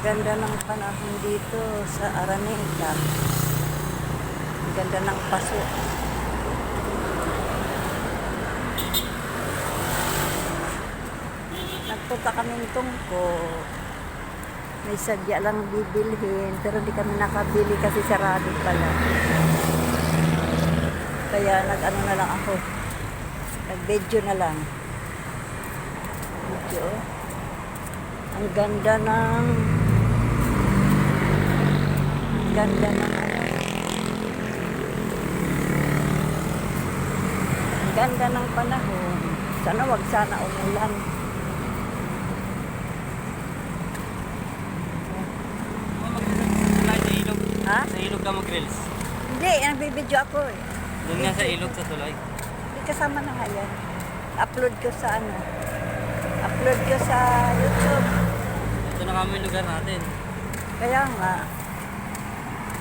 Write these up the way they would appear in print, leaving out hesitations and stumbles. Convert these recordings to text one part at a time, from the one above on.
Ganda ng panahon dito sa Araneta. Ganda ng paso. Nagpunta kaming Tungko. May sadya lang bibilhin, pero di kami nakabili kasi sarado pala. Kaya nag-ano na lang ako. Nag-video na lang. Video. Ang ganda ng ano. Ang ganda ng panahon. Sana wag sana umulan. Ha? Sa ilog ka mag-grills? Hindi, nagbibideo ako eh. Doon nga sa ilog sa tulay. Hindi kasama na nga yan. Upload ko sa ano. Upload ko sa YouTube. Ito na kami yung lugar natin. Kaya nga.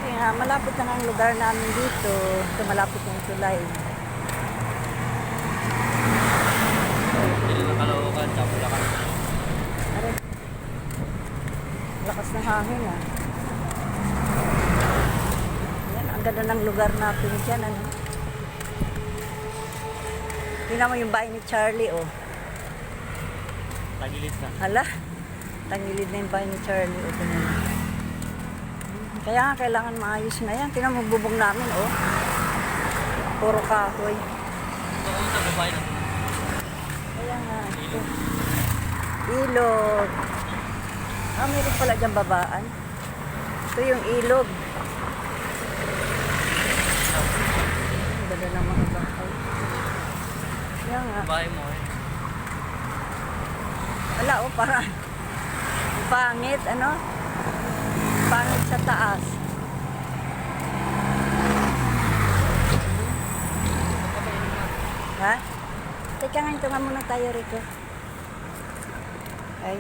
Kaya nga, malapit na nga ang lugar namin dito. Ito malapit ng tulay. Dili na Caloocan, tsaka Bulacan. Aray. Lakas ng hangin ah. Yan, ang ganda ng lugar natin dyan. Ano? Tingnan mo yung bahay ni Charlie oh. Tagilid na. Hala, tangilid na yung bahay ni Charlie. O, tingnan mo. Kaya nga, kailangan maayos na yan. Tingnan mo bubong namin, oh. Puro kahoy. Ito kami sa babae na. Kaya nga, ito. Ilog. Ah, meron pala dyan babaan. Ito yung ilog. Ang ganda ng mga bahay. Kaya nga. Bahay mo eh. Wala, oh, parang pangit, ano? Pangit sa taas. Ha? Teka nga, ito nga muna tayo, Rico. Ay.